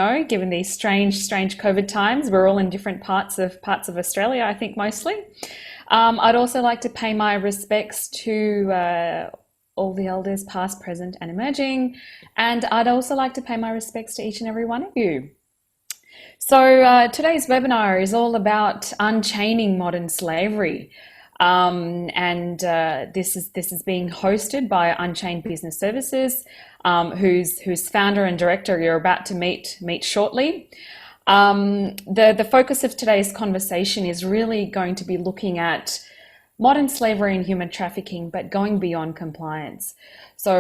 know, given these strange COVID times, we're all in different parts of Australia, I think mostly. I'd also like to pay my respects to all the elders, past, present, and emerging. And I'd also like to pay my respects to each and every one of you. So today's webinar is all about unchaining modern slavery. This is being hosted by Unchained Business Services, whose founder and director you're about to meet shortly. The focus of today's conversation is really going to be looking at modern slavery and human trafficking, but going beyond compliance. So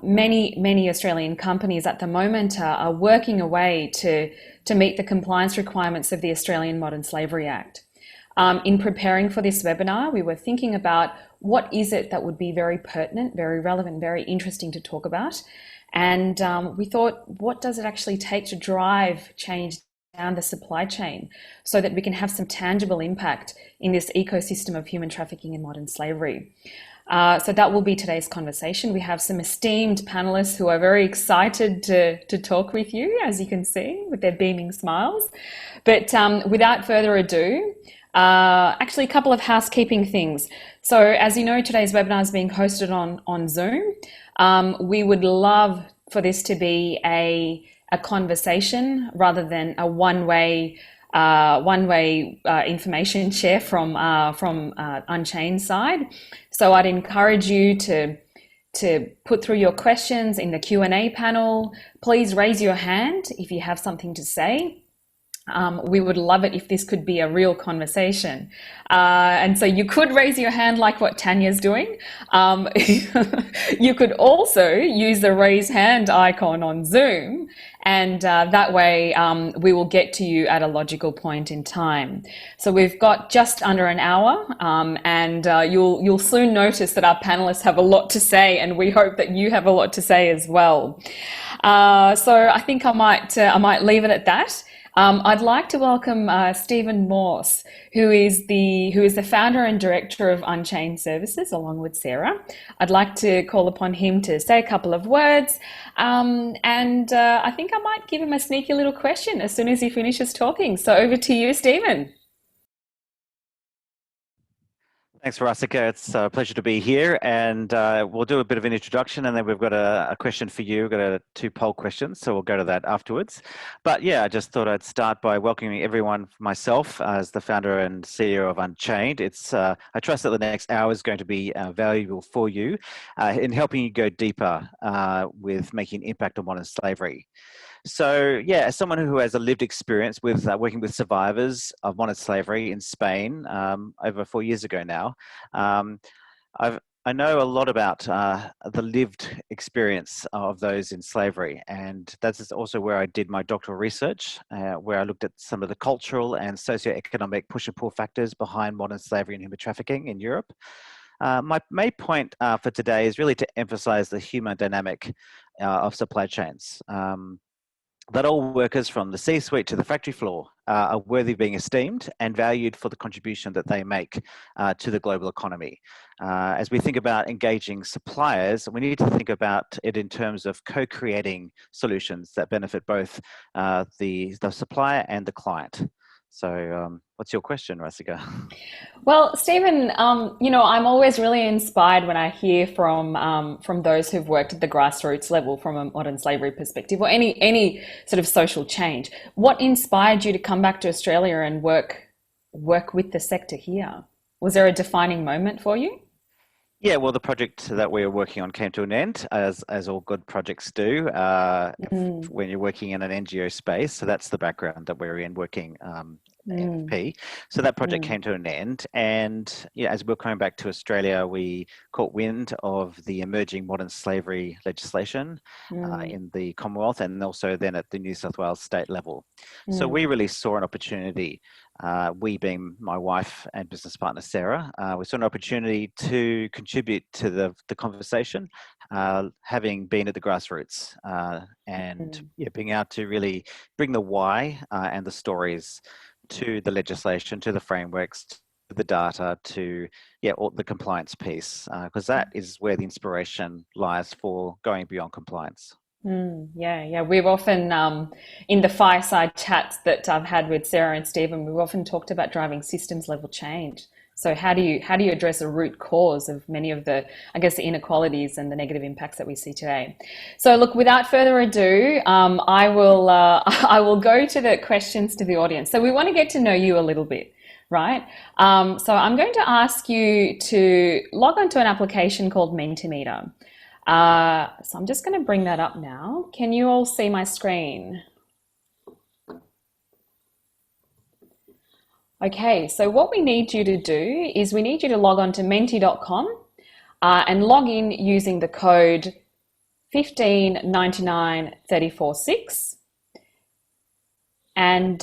many Australian companies at the moment are working away to meet the compliance requirements of the Australian Modern Slavery Act. In preparing for this webinar, we were thinking about what is it that would be very pertinent, very relevant, very interesting to talk about. And we thought, what does it actually take to drive change down the supply chain so that we can have some tangible impact in this ecosystem of human trafficking and modern slavery? So that will be today's conversation. We have some esteemed panelists who are very excited to talk with you, as you can see, with their beaming smiles. But without further ado, actually a couple of housekeeping things. So as you know, today's webinar is being hosted on Zoom. We would love for this to be a conversation rather than a one-way information share from Unchained side. So I'd encourage you to put through your questions in the Q&A panel. Please raise your hand if you have something to say. We would love it if this could be a real conversation. And so you could raise your hand like what Tania's doing. You could also use the raise hand icon on Zoom, and that way we will get to you at a logical point in time. So we've got just under an hour, and you'll soon notice that our panelists have a lot to say, and we hope that you have a lot to say as well. So I think I might leave it at that. I'd like to welcome Stephen Morse, who is the founder and director of Unchained Services, along with Sarah. I'd like to call upon him to say a couple of words, and I think I might give him a sneaky little question as soon as he finishes talking. So over to you, Stephen. Thanks, Rasika. It's a pleasure to be here, and we'll do a bit of an introduction, and then we've got a question for you. We've got two poll questions, so we'll go to that afterwards. But yeah, I just thought I'd start by welcoming everyone, myself as the founder and CEO of Unchained. I trust that the next hour is going to be valuable for you in helping you go deeper with making impact on modern slavery. So yeah, as someone who has a lived experience with working with survivors of modern slavery in Spain over 4 years ago now, I know a lot about the lived experience of those in slavery, and that's also where I did my doctoral research, where I looked at some of the cultural and socioeconomic push and pull factors behind modern slavery and human trafficking in Europe. My main point for today is really to emphasize the human dynamic of supply chains. That all workers from the C-suite to the factory floor are worthy of being esteemed and valued for the contribution that they make to the global economy. As we think about engaging suppliers, we need to think about it in terms of co-creating solutions that benefit both the supplier and the client. So what's your question, Rasika? Well, Stephen, I'm always really inspired when I hear from those who've worked at the grassroots level from a modern slavery perspective, or any sort of social change. What inspired you to come back to Australia and work with the sector here? Was there a defining moment for you? Yeah, well, the project that we were working on came to an end, as all good projects do, when you're working in an NGO space. So that's the background that we're in, working FP. So that project came to an end, and as we're coming back to Australia, we caught wind of the emerging modern slavery legislation in the Commonwealth, and also then at the New South Wales state level. So we really saw an opportunity. We being my wife and business partner Sarah, we saw an opportunity to contribute to the conversation, having been at the grassroots, and being able to really bring the why and the stories to the legislation, to the frameworks, to the data, to all the compliance piece, because that is where the inspiration lies for going beyond compliance. Yeah. We've often, in the fireside chats that I've had with Sarah and Stephen, we've often talked about driving systems level change. So how do you address a root cause of many of the, I guess, the inequalities and the negative impacts that we see today? So look, without further ado, I will I will go to the questions to the audience. So we want to get to know you a little bit, right? So I'm going to ask you to log onto an application called Mentimeter. So I'm just going to bring that up now. Can you all see my screen? Okay, so what we need you to do is we need you to log on to menti.com and log in using the code 1599346 and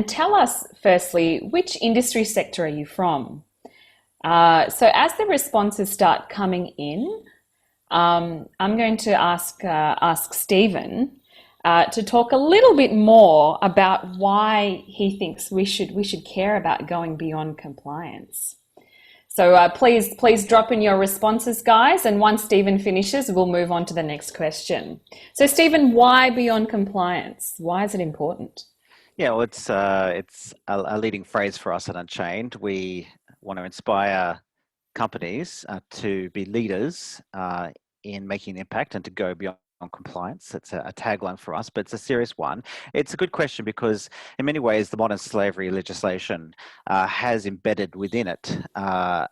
tell us firstly, which industry sector are you from? So as the responses start coming in, I'm going to ask Stephen to talk a little bit more about why he thinks we should care about going beyond compliance. So please drop in your responses, guys, and once Stephen finishes, we'll move on to the next question. So Stephen, why beyond compliance? Why is it important? Yeah, well, it's a leading phrase for us at Unchained. We want to inspire companies to be leaders in making an impact and to go beyond compliance. It's a tagline for us, but it's a serious one. It's a good question because in many ways the modern slavery legislation has embedded within it a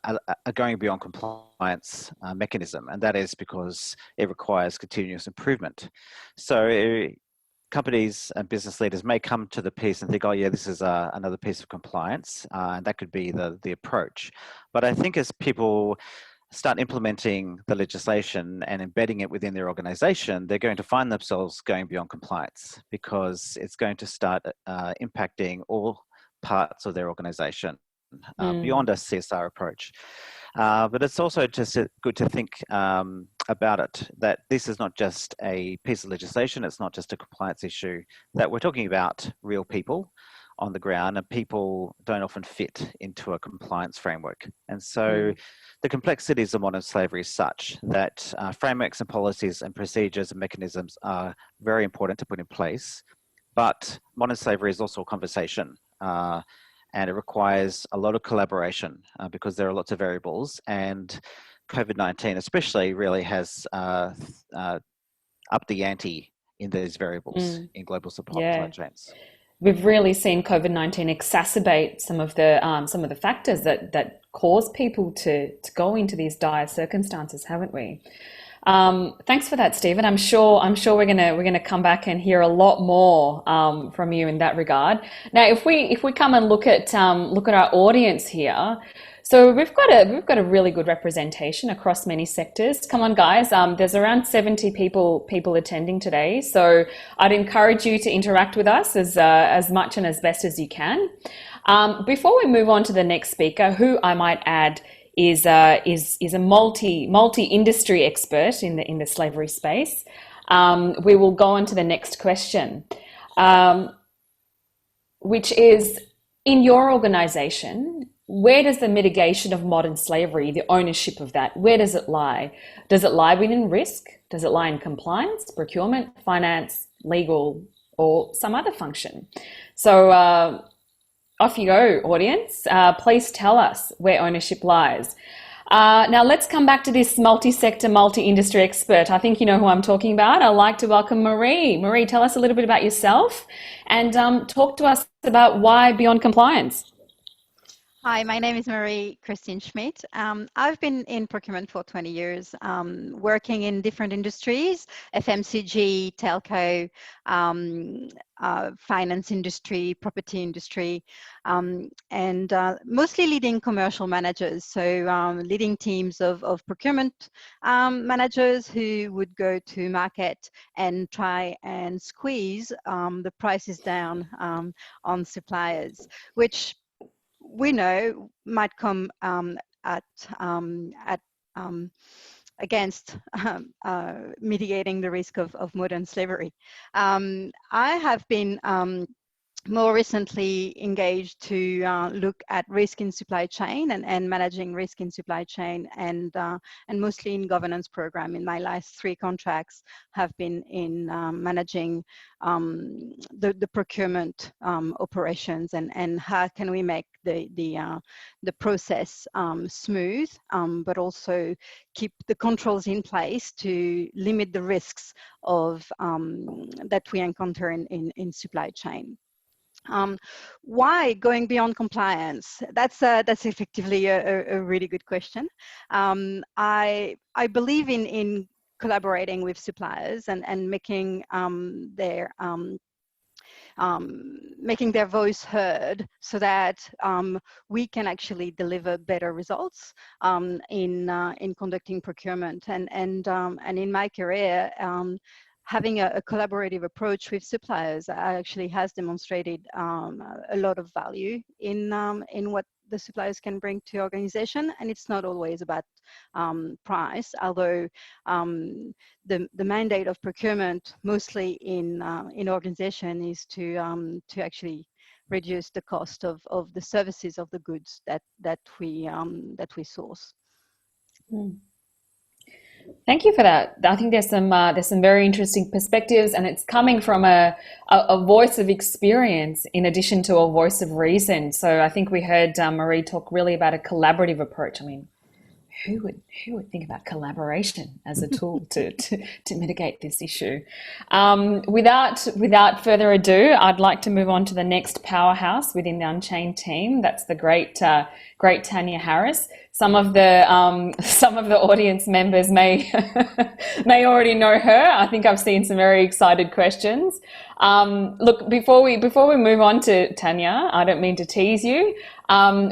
going beyond compliance mechanism, and that is because it requires continuous improvement. So companies and business leaders may come to the piece and think, oh yeah, this is another piece of compliance, and that could be the approach. But I think as people start implementing the legislation and embedding it within their organization, they're going to find themselves going beyond compliance because it's going to start impacting all parts of their organization beyond a CSR approach. But it's also just good to think about it, that this is not just a piece of legislation, it's not just a compliance issue, that we're talking about real people on the ground, and people don't often fit into a compliance framework. And so the complexities of modern slavery is such that frameworks and policies and procedures and mechanisms are very important to put in place, but modern slavery is also a conversation. And it requires a lot of collaboration because there are lots of variables, and COVID-19 especially really has upped the ante in these variables in global supply Yeah. chains. We've really seen COVID-19 exacerbate some of the factors that cause people to go into these dire circumstances, haven't we? Thanks for that, Stephen. I'm sure we're gonna come back and hear a lot more from you in that regard. Now, if we come and look at our audience here, so we've got a really good representation across many sectors. Come on, guys. There's around 70 people attending today, so I'd encourage you to interact with us as much and as best as you can. Before we move on to the next speaker, who I might add is a multi-industry expert in the slavery space. We will go on to the next question, which is, in your organization, where does the mitigation of modern slavery, the ownership of that, where does it lie? Does it lie within risk? Does it lie in compliance, procurement, finance, legal, or some other function? So off you go, audience. Please tell us where ownership lies. Now let's come back to this multi-sector, multi-industry expert. I think you know who I'm talking about. I'd like to welcome Marie. Marie, tell us a little bit about yourself and talk to us about why beyond compliance. Hi, my name is Marie Christine Schmidt. I've been in procurement for 20 years, working in different industries, FMCG, telco, finance industry, property industry, and mostly leading commercial managers. So leading teams of procurement managers who would go to market and try and squeeze the prices down on suppliers, which we know might come at against mitigating the risk of modern slavery. I have been more recently engaged to look at risk in supply chain and managing risk in supply chain, and mostly in governance program. In my last 3 contracts have been in managing the procurement operations, and how can we make the process smooth, but also keep the controls in place to limit the risks of that we encounter in supply chain. Why going beyond compliance? That's effectively a really good question. I believe in collaborating with suppliers and making making their voice heard, so that we can actually deliver better results in conducting procurement. And in my career, having a collaborative approach with suppliers actually has demonstrated a lot of value in what the suppliers can bring to organization. And it's not always about price, although the mandate of procurement, mostly in organization, is to actually reduce the cost of the services of the goods that we source. Mm. Thank you for that. I think there's some very interesting perspectives, and it's coming from a voice of experience in addition to a voice of reason. So I think we heard Marie talk really about a collaborative approach. I mean, who would think about collaboration as a tool to mitigate this issue? Without further ado, I'd like to move on to the next powerhouse within the Unchained team. That's the great Tania Harris. Some of the audience members may may already know her. I think I've seen some very excited questions. Look, before we move on to Tania, I don't mean to tease you.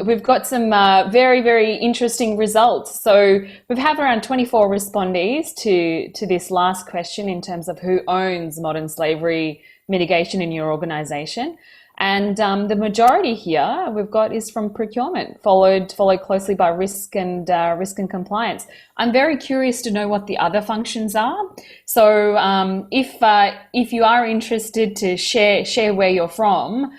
We've got some very, very interesting results. So we've had around 24 respondees to this last question in terms of who owns modern slavery mitigation in your organisation. And the majority here we've got is from procurement, followed closely by risk and compliance. I'm very curious to know what the other functions are. So if you are interested to share where you're from,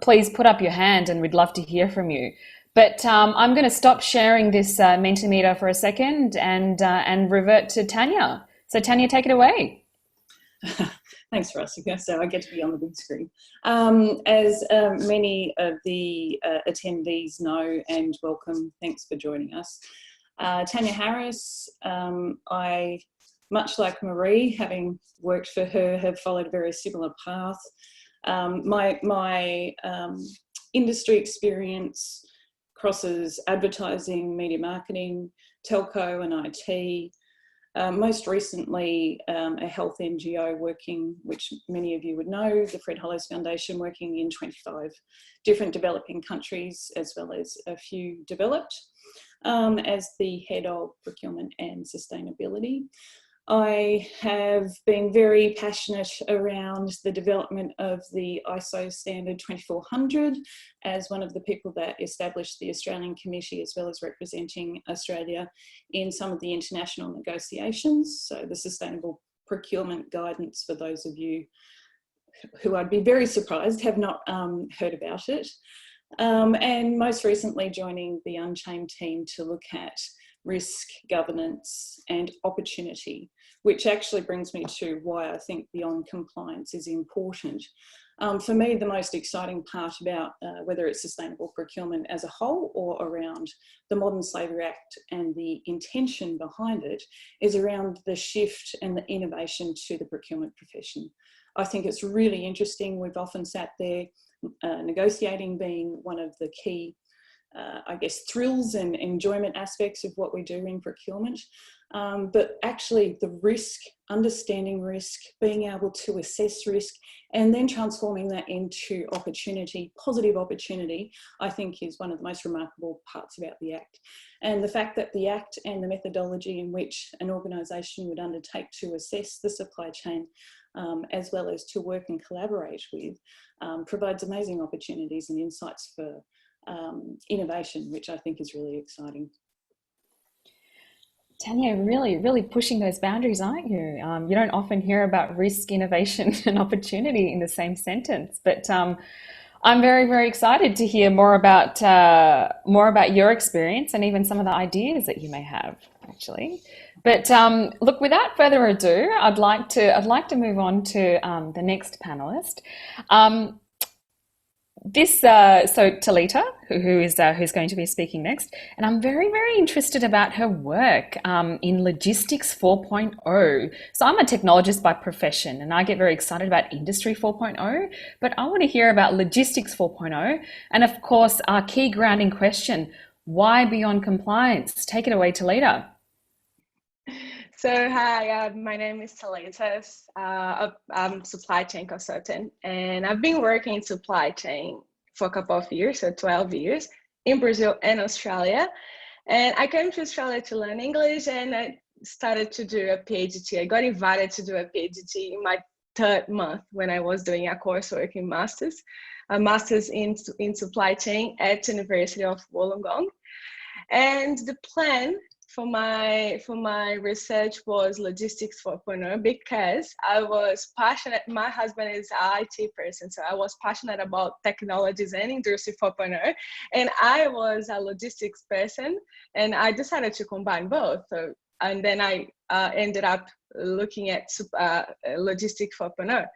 please put up your hand, and we'd love to hear from you. But I'm going to stop sharing this Mentimeter for a second and revert to Tania. So Tania, take it away. Thanks, Rossica. So I get to be on the big screen. As many of the attendees know, and welcome, thanks for joining us. Tania Harris, I, much like Marie, having worked for her, have followed a very similar path. My industry experience crosses advertising, media marketing, telco and IT. Most recently, a health NGO working, which many of you would know, the Fred Hollows Foundation, working in 25 different developing countries, as well as a few developed, as the head of procurement and sustainability. I have been very passionate around the development of the ISO standard 2400 as one of the people that established the Australian Committee, as well as representing Australia in some of the international negotiations. So the sustainable procurement guidance, for those of you who I'd be very surprised have not heard about it. And most recently joining the Unchained team to look at risk, governance and opportunity, which actually brings me to why I think beyond compliance is important. For me, the most exciting part about whether it's sustainable procurement as a whole or around the Modern Slavery Act and the intention behind it is around the shift and the innovation to the procurement profession. I think it's really interesting. We've often sat there negotiating being one of the key I guess, thrills and enjoyment aspects of what we do in procurement. But actually the risk, understanding risk, being able to assess risk, and then transforming that into opportunity, positive opportunity, I think is one of the most remarkable parts about the Act. And the fact that the Act and the methodology in which an organisation would undertake to assess the supply chain, as well as to work and collaborate with, provides amazing opportunities and insights for innovation, which I think is really exciting. Tania, really pushing those boundaries, aren't you? You don't often hear about risk, innovation, and opportunity in the same sentence, but I'm very excited to hear more about your experience and even some of the ideas that you may have, actually. But look, without further ado, I'd like to move on to the next panelist. So Talita, who's going to be speaking next, and I'm very interested about her work in Logistics 4.0. So I'm a technologist by profession, and I get very excited about Industry 4.0, but I want to hear about Logistics 4.0, and of course, our key grounding question: why beyond compliance? Take it away, Talita. So hi, my name is Talita. I'm supply chain consultant, and I've been working in supply chain for a couple of years, so 12 years, in Brazil and Australia. And I came to Australia to learn English, and I started to do a PhD. I got invited to do a PhD in my third month when I was doing a coursework in a master's in supply chain at University of Wollongong. And the plan for my research was Logistics 4.0 because I was passionate. My husband is an IT person, so I was passionate about technologies and Industry 4.0, and I was a logistics person, and I decided to combine both. So, and then I ended up looking at Logistics 4.0.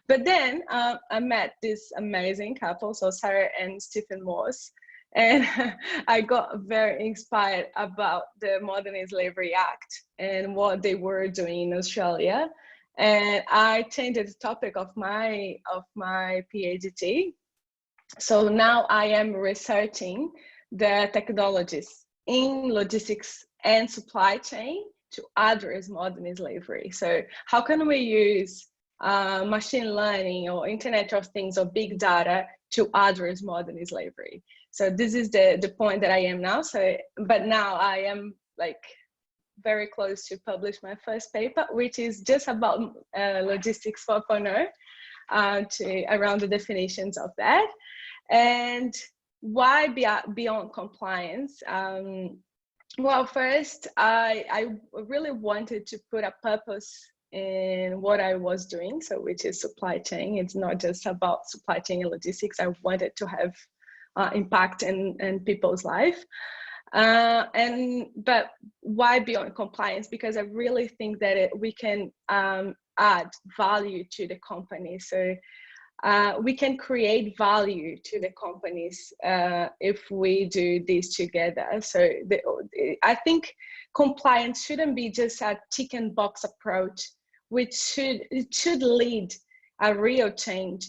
But then I met this amazing couple, so Sarah and Stephen Morse. And I got very inspired about the Modern Slavery Act and what they were doing in Australia. And I changed the topic of my PhD. So now I am researching the technologies in logistics and supply chain to address modern slavery. So how can we use machine learning or Internet of Things or big data to address modern slavery? So this is the point that I am now. So, but now I am like very close to publish my first paper, which is just about Logistics 4.0, around the definitions of that. And why beyond compliance? Well, first, I really wanted to put a purpose in what I was doing, so which is supply chain. It's not just about supply chain and logistics. I wanted to have impact in people's life. But why beyond compliance? Because I really think that we can add value to the company. So we can create value to the companies if we do this together. So I think compliance shouldn't be just a tick and box approach, which should lead a real change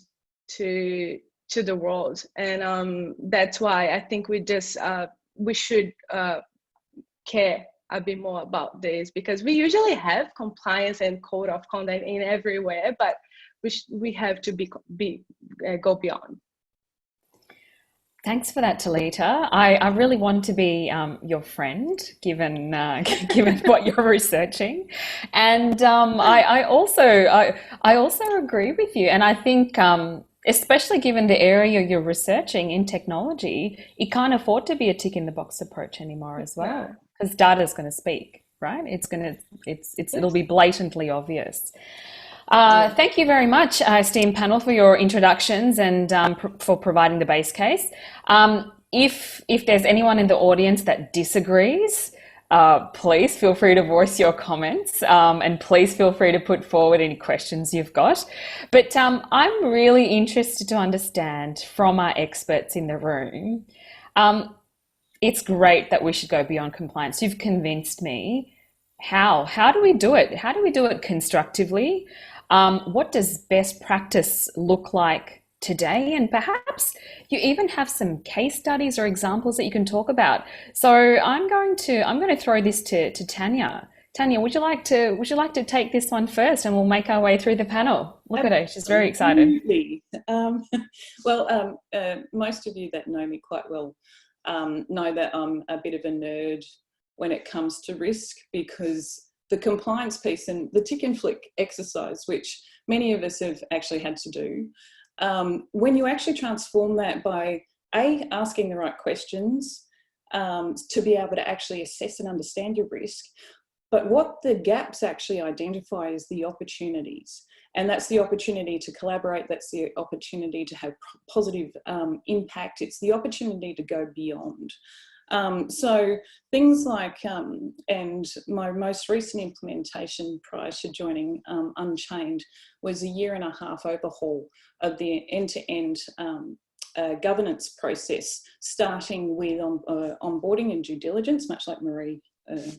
to the world. And that's why I think we should care a bit more about this, because we usually have compliance and code of conduct in everywhere, but we have to go beyond. Thanks for that, Talita. I really want to be your friend, given given what you're researching, and I also agree with you. And I think, especially given the area you're researching in technology, it can't afford to be a tick in the box approach anymore as well, because data is going to speak, right? It'll be blatantly obvious. Thank you very much, esteemed panel, for your introductions and for providing the base case. If there's anyone in the audience that disagrees, please feel free to voice your comments, and please feel free to put forward any questions you've got. But I'm really interested to understand from our experts in the room. It's great that we should go beyond compliance. You've convinced me. How do we do it? How do we do it constructively? What does best practice look like today? And perhaps you even have some case studies or examples that you can talk about. So I'm going to throw this to Tania. Tania, would you like to take this one first, and we'll make our way through the panel? Look at her; she's very excited. Well, most of you that know me quite well know that I'm a bit of a nerd when it comes to risk, because the compliance piece and the tick and flick exercise, which many of us have actually had to do, when you actually transform that by asking the right questions to be able to actually assess and understand your risk, But what the gaps actually identify is the opportunities. And that's the opportunity to collaborate. That's the opportunity to have positive impact. It's the opportunity to go beyond. So things like, and my most recent implementation prior to joining Unchained was a 1.5 year overhaul of the end-to-end governance process, starting with onboarding and due diligence, much like Marie.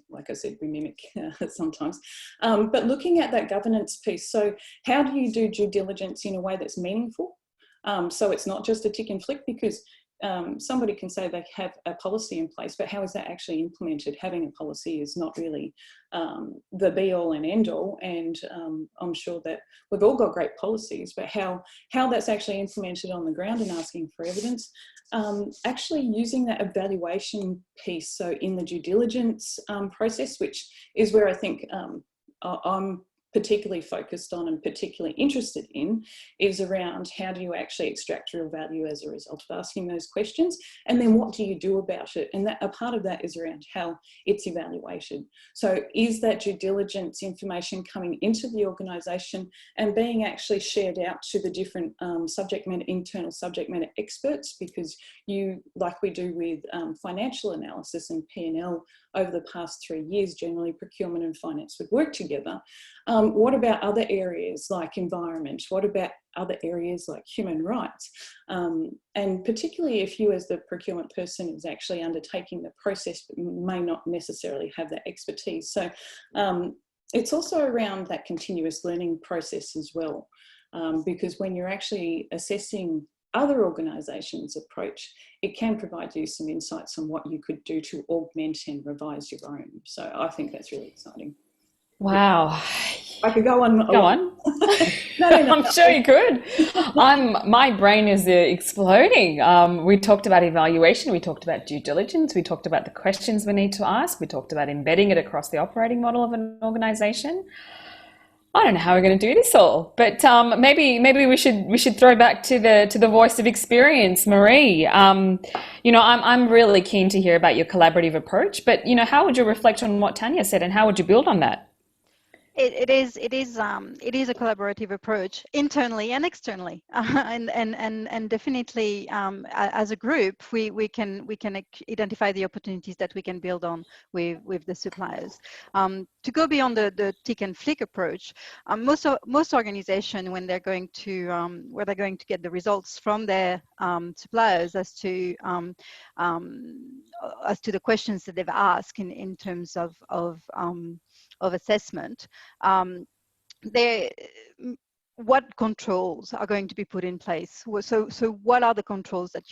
Like I said, we mimic sometimes, but looking at that governance piece. So how do you do due diligence in a way that's meaningful? So it's not just a tick and flick, because somebody can say they have a policy in place, but how is that actually implemented? Having a policy is not really the be all and end all. And I'm sure that we've all got great policies, but how that's actually implemented on the ground and asking for evidence. Actually using that evaluation piece, so in the due diligence process, which is where I think I'm particularly focused on and particularly interested in, is around how do you actually extract real value as a result of asking those questions, and then what do you do about it? And that a part of that is around how it's evaluated. So is that due diligence information coming into the organisation and being actually shared out to the different internal subject matter experts? Because you, like we do with financial analysis and P&L over the past 3 years, generally procurement and finance would work together. What about other areas like environment? What about other areas like human rights? And particularly if you as the procurement person is actually undertaking the process, but may not necessarily have that expertise. So it's also around that continuous learning process as well, because when you're actually assessing other organisations' approach, it can provide you some insights on what you could do to augment and revise your own. So I think that's really exciting. Wow. I could go on. Go on. No. I'm sure you could. My brain is exploding. We talked about evaluation. We talked about due diligence. We talked about the questions we need to ask. We talked about embedding it across the operating model of an organisation. I don't know how we're going to do this all, but maybe we should throw back to the voice of experience, Marie. I'm really keen to hear about your collaborative approach, but how would you reflect on what Tania said, and how would you build on that? It is a collaborative approach internally and externally, and definitely as a group we can identify the opportunities that we can build on with the suppliers. To go beyond the tick and flick approach, most organizations, when they're going to get the results from their suppliers as to the questions that they've asked in terms of assessment, what controls are going to be put in place? So what are the controls that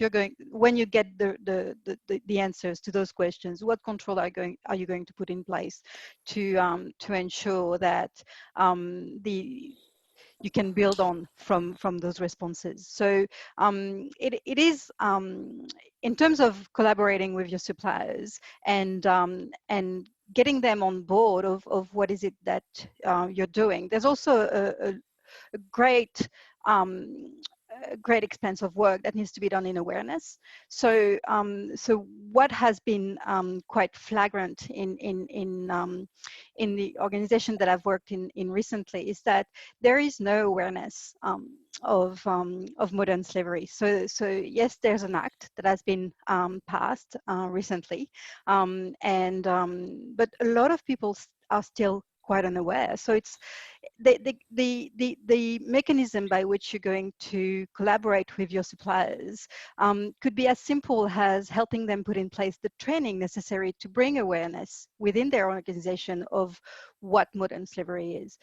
when you get the answers to those questions, what control are you going to put in place to ensure that you can build on from those responses? So it is in terms of collaborating with your suppliers and getting them on board of what is it that you're doing. There's also a great expense of work that needs to be done in awareness. So what has been quite flagrant in the organization that I've worked in recently is that there is no awareness of modern slavery. So yes, there's an act that has been passed recently, but a lot of people are still quite unaware. So it's the mechanism by which you're going to collaborate with your suppliers could be as simple as helping them put in place the training necessary to bring awareness within their organization of what modern slavery is.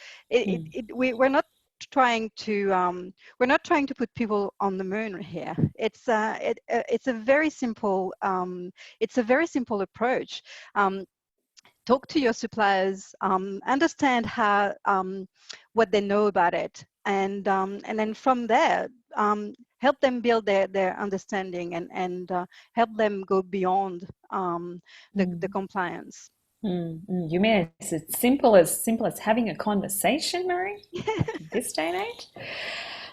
We're not trying to put people on the moon here. It's a very simple approach. Talk to your suppliers, understand how what they know about it, and then from there help them build their understanding and help them go beyond the compliance. You mean it's as simple as having a conversation, Marie? This day and age?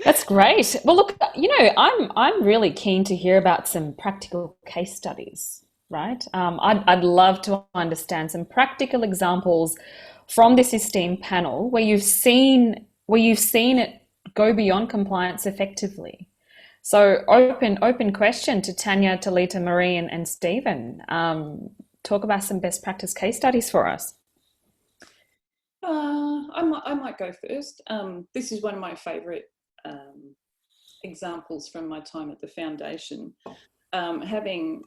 That's great. Well, look, I'm really keen to hear about some practical case studies. right? I'd love to understand some practical examples from this esteemed panel where you've seen it go beyond compliance effectively. So open question to Tania, Talita, Marie, and Stephen. Talk about some best practice case studies for us. I might go first. This is one of my favourite examples from my time at the foundation. Having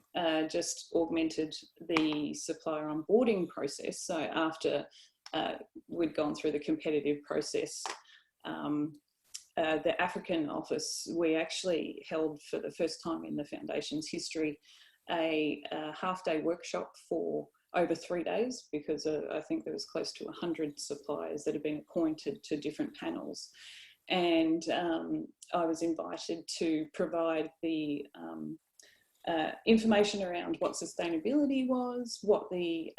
just augmented the supplier onboarding process, so after we'd gone through the competitive process, the African office, we actually held for the first time in the foundation's history a half-day workshop for over 3 days, because I think there was close to 100 suppliers that had been appointed to different panels. And I was invited to provide the information around what sustainability was, what the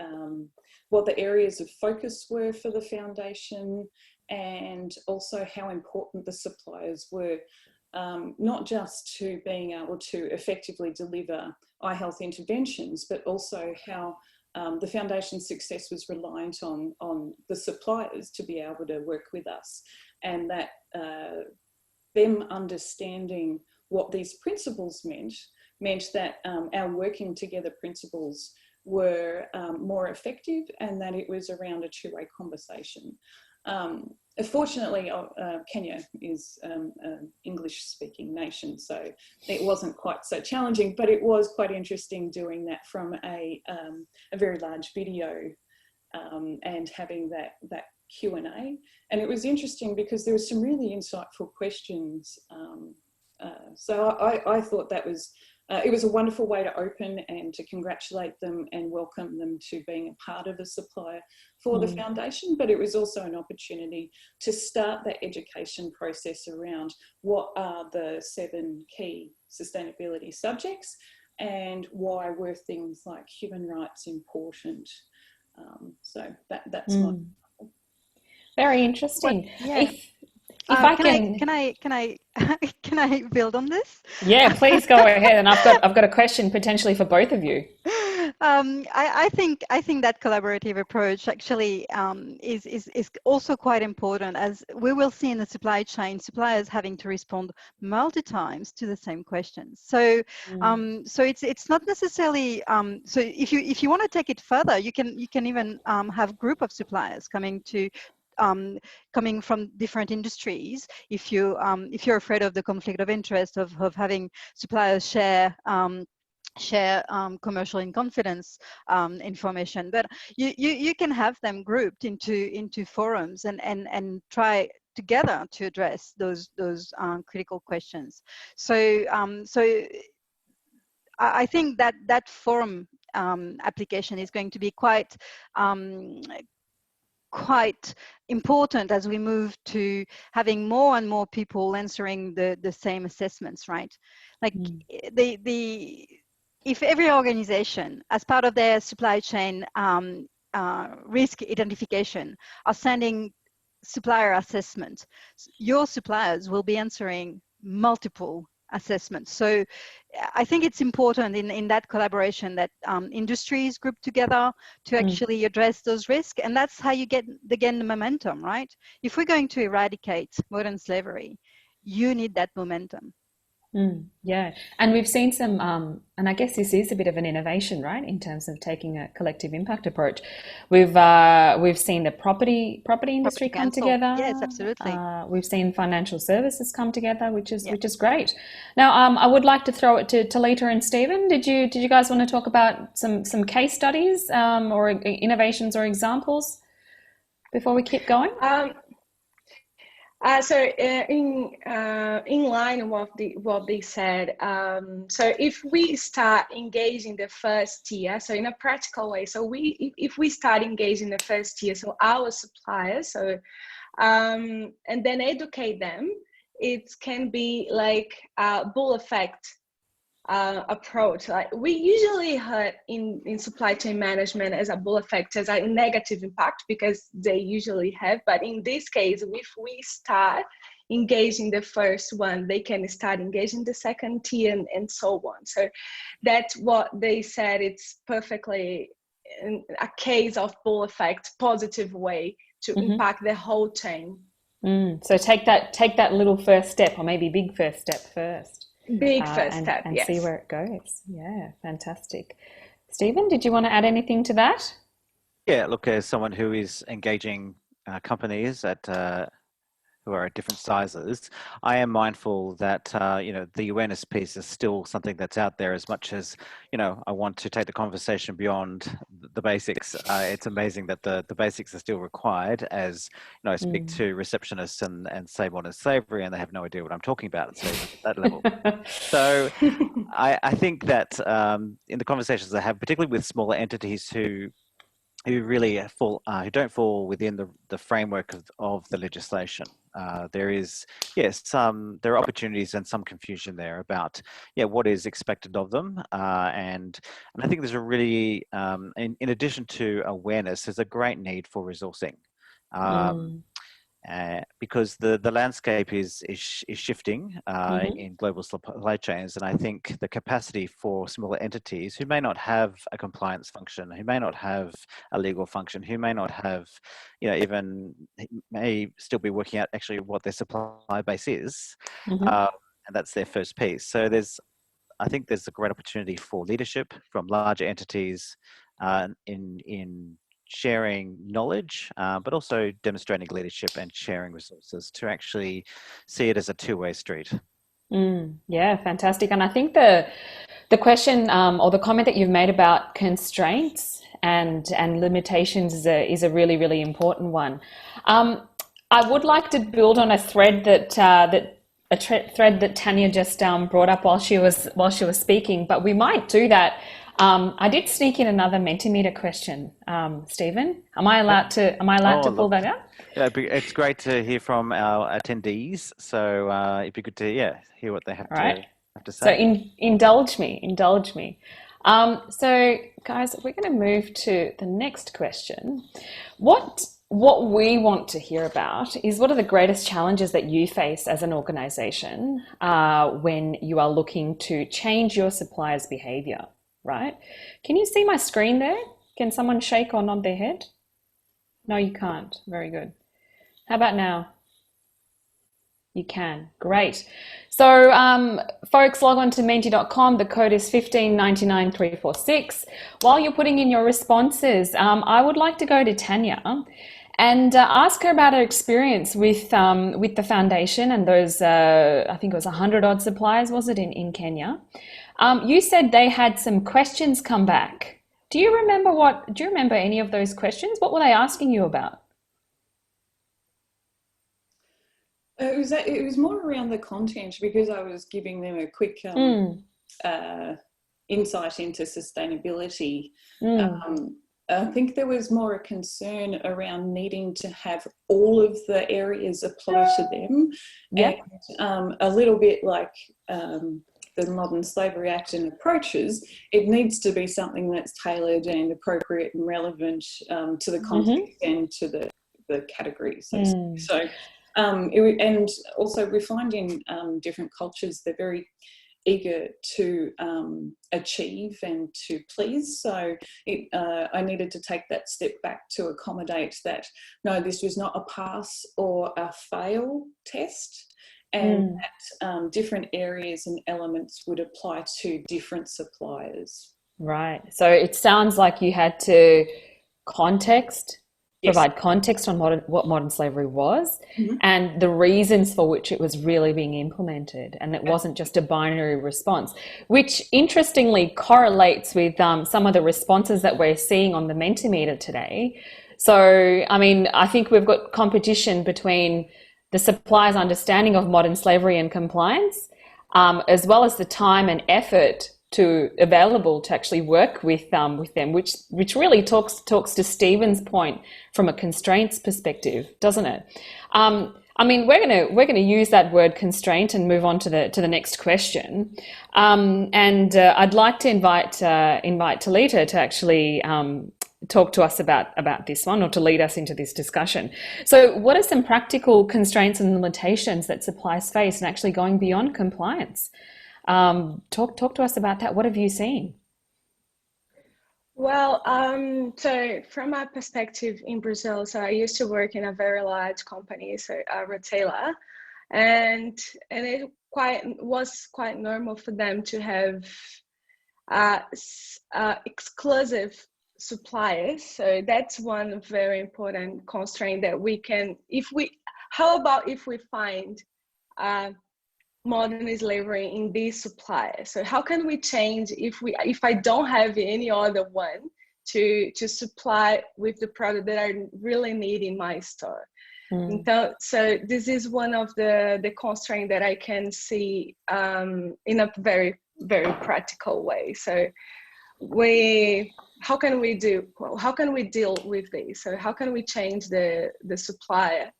areas of focus were for the foundation, and also how important the suppliers were, not just to being able to effectively deliver eye health interventions, but also how the foundation's success was reliant on the suppliers to be able to work with us, and that them understanding what these principles meant that our working together principles were more effective, and that it was around a two-way conversation. Fortunately, Kenya is an English-speaking nation, so it wasn't quite so challenging, but it was quite interesting doing that from a very large video and having that Q&A. And it was interesting because there were some really insightful questions. So I thought that was it was a wonderful way to open and to congratulate them and welcome them to being a part of a supplier for the foundation, but it was also an opportunity to start that education process around what are the 7 key sustainability subjects and why were things like human rights important. So that's my... Very interesting. Yeah. If I can I build on this? Yeah, please go ahead. And I've got a question potentially for both of you. I think that collaborative approach actually is also quite important, as we will see in the supply chain, suppliers having to respond multi-times to the same questions. So so it's not necessarily so if you want to take it further, you can even have group of suppliers coming from different industries. If you're afraid of the conflict of interest of having suppliers share commercial in confidence information, but you can have them grouped into forums and try together to address those critical questions. So I think that forum application is going to be quite important as we move to having more and more people answering the same assessments, right? Like if every organization, as part of their supply chain risk identification, are sending supplier assessments, your suppliers will be answering multiple assessments. So I think it's important in that collaboration that industries group together to actually address those risks, and that's how you get the momentum, right? If we're going to eradicate modern slavery, you need that momentum. Yeah, and we've seen some, and I guess this is a bit of an innovation, right, in terms of taking a collective impact approach. We've seen the property industry come together. Yes, absolutely. We've seen financial services come together, which is great. Now, I would like to throw it to Talita and Stephen. Did you guys want to talk about some case studies or innovations or examples before we keep going? So in line with what they said, so if we start engaging the first tier, so in a practical way, so if we start engaging the first tier, so our suppliers, so and then educate them, it can be like a bull effect approach. Like we usually heard in supply chain management as a bull effect as a negative impact because they usually have, but in this case, if we start engage in the first one, they can start engaging the second tier and so on. So that's what they said. It's perfectly a case of pull effect, positive way to impact the whole chain. So take that little first step, or maybe big first step first. Big first step, and yes. see where it goes. Yeah, fantastic. Stephen, did you want to add anything to that? Yeah, look, as someone who is engaging companies who are at different sizes, I am mindful that the awareness piece is still something that's out there. As much as I want to take the conversation beyond the basics. It's amazing that the basics are still required. As I speak to receptionists and say modern slavery, and they have no idea what I'm talking about. So at that level. So I think that in the conversations I have, particularly with smaller entities who really who don't fall within the framework of the legislation. There are opportunities and some confusion there about what is expected of them, and I think there's a really in addition to awareness, there's a great need for resourcing. Because the landscape is shifting in global supply chains, and I think the capacity for smaller entities who may not have a compliance function, who may not have a legal function, who may not have, even may still be working out actually what their supply base is, and that's their first piece. So I think there's a great opportunity for leadership from larger entities in sharing knowledge, but also demonstrating leadership and sharing resources to actually see it as a two-way street. Yeah, fantastic. And I think the question or the comment that you've made about constraints and limitations is a really, really important one. I would like to build on a thread that thread that Tania just brought up while she was speaking, but we might do that. I did sneak in another Mentimeter question, Stephen. Am I allowed to pull that out? Yeah, it's great to hear from our attendees. So it'd be good to hear what they have to say. So indulge me. So guys, we're going to move to the next question. What we want to hear about is, what are the greatest challenges that you face as an organization when you are looking to change your suppliers' behavior? Right? Can you see my screen there? Can someone shake or nod their head? No, you can't. Very good. How about now? You can. Great. So, folks, log on to menti.com. The code is 1599346. While you're putting in your responses, I would like to go to Tania and ask her about her experience with the foundation and those, I think it was 100 odd suppliers, was it, in Kenya? You said they had some questions come back. Do you remember any of those questions? What were they asking you about? It was more around the content, because I was giving them a quick insight into sustainability. I think there was more a concern around needing to have all of the areas apply to them. Yep. And a little bit like the Modern Slavery Act and approaches, it needs to be something that's tailored and appropriate and relevant to the context and to the categories. So, and also we find in different cultures, they're very eager to achieve and to please. So I needed to take that step back to accommodate that, no, this was not a pass or a fail test, and that different areas and elements would apply to different suppliers. Right. So it sounds like you had to provide context on what modern slavery was and the reasons for which it was really being implemented, and it wasn't just a binary response, which interestingly correlates with some of the responses that we're seeing on the Mentimeter today. So, I mean, I think we've got competition between the supplier's understanding of modern slavery and compliance, as well as the time and effort available to actually work with them, which really talks to Stephen's point from a constraints perspective, doesn't it? I mean, we're gonna use that word constraint and move on to the next question. And I'd like to invite Talita to actually talk to us about this one, or to lead us into this discussion. So what are some practical constraints and limitations that suppliers face in actually going beyond compliance? Talk to us about that. What have you seen? Well, so from my perspective in Brazil, so I used to work in a very large company, so a retailer, and it was quite normal for them to have exclusive suppliers. So that's one very important constraint that we can, how about if we find modern slavery in these suppliers? So how can we change if I don't have any other one to supply with the product that I really need in my store? So this is one of the constraints that I can see in a very, very practical way. So how can we deal with this? So how can we change the supplier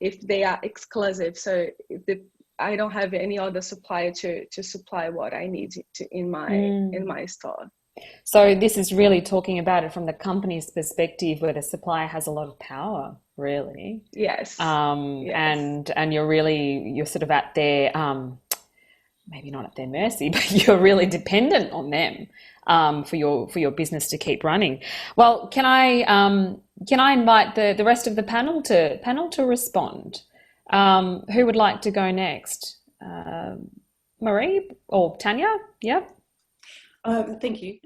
if they are exclusive? So if I don't have any other supplier to supply what I need in my store. So this is really talking about it from the company's perspective, where the supplier has a lot of power, really. Yes. Yes. And you're sort of at their maybe not at their mercy, but you're really dependent on them for your business to keep running. Well, can I invite the rest of the panel to respond? Who would like to go next? Marie or Tania? Yeah. Thank you.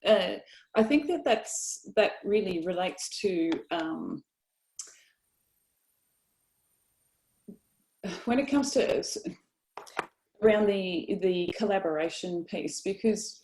I think that really relates to when it comes to around the collaboration piece, because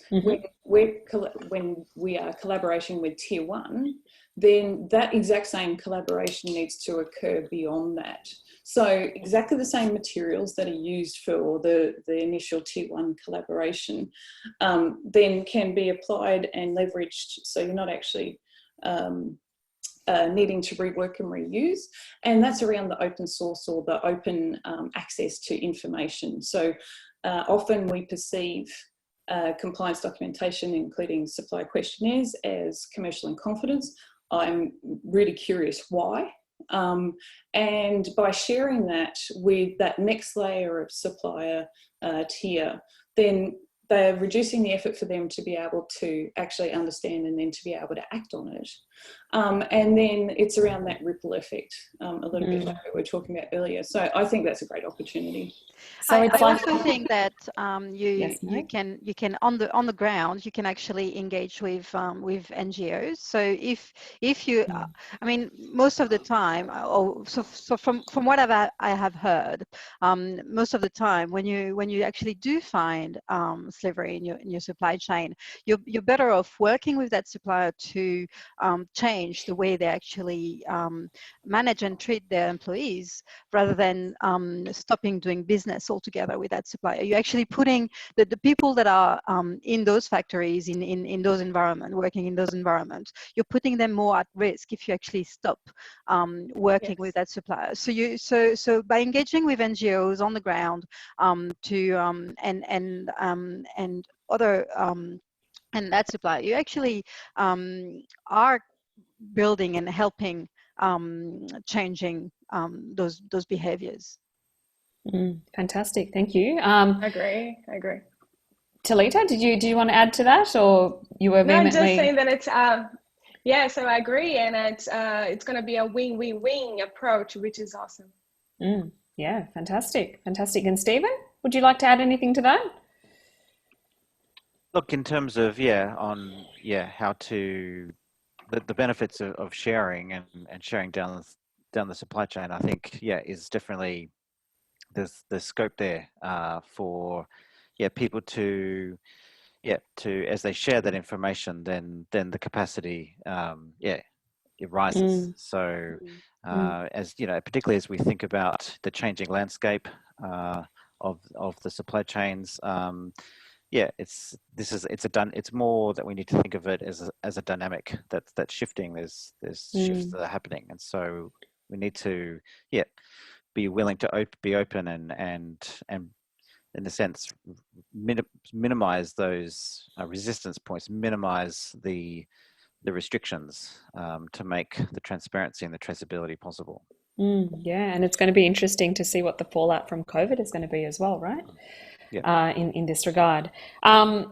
when we are collaborating with tier one, then that exact same collaboration needs to occur beyond that. So exactly the same materials that are used for the initial tier one collaboration then can be applied and leveraged, so you're not actually needing to rework and reuse. And that's around the open source or the open access to information. So often we perceive compliance documentation, including supplier questionnaires, as commercial in confidence. I'm really curious why. And by sharing that with that next layer of supplier tier, then they're reducing the effort for them to be able to actually understand and then to be able to act on it. And then it's around that ripple effect, a little bit like we were talking about earlier. So I think that's a great opportunity. So I it's like, also think that Yes, you can on the ground you can actually engage with NGOs. So if you I mean, most of the time, so from what I have heard, most of the time when you actually do find slavery in your supply chain, you're better off working with that supplier to change the way they actually manage and treat their employees, rather than stopping doing business altogether with that supplier. You're actually putting the people that are in those factories, in those environments, working in those environments, you're putting them more at risk if you actually stop working with that supplier. So by engaging with NGOs on the ground and other and that supplier, you actually are building and helping changing those behaviors. Fantastic, thank you. I agree. Talita, do you want to add to that, or you were vehemently? No, I'm just saying that it's yeah. So I agree, and it's going to be a win-win-win approach, which is awesome. Yeah, fantastic. And Stephen, would you like to add anything to that? Look, in terms of how to the benefits of sharing and sharing down the supply chain, I think is definitely there's scope there for people to as they share that information, then the capacity it rises. So as you know, particularly as we think about the changing landscape of the supply chains, it's more that we need to think of it as a dynamic that's shifting. There's shifts that are happening, and so we need to be willing to be open and in a sense minimize those resistance points, minimize the the restrictions to make the transparency and the traceability possible. Yeah, and it's going to be interesting to see what the fallout from COVID is going to be as well, right? Yeah. In this regard, I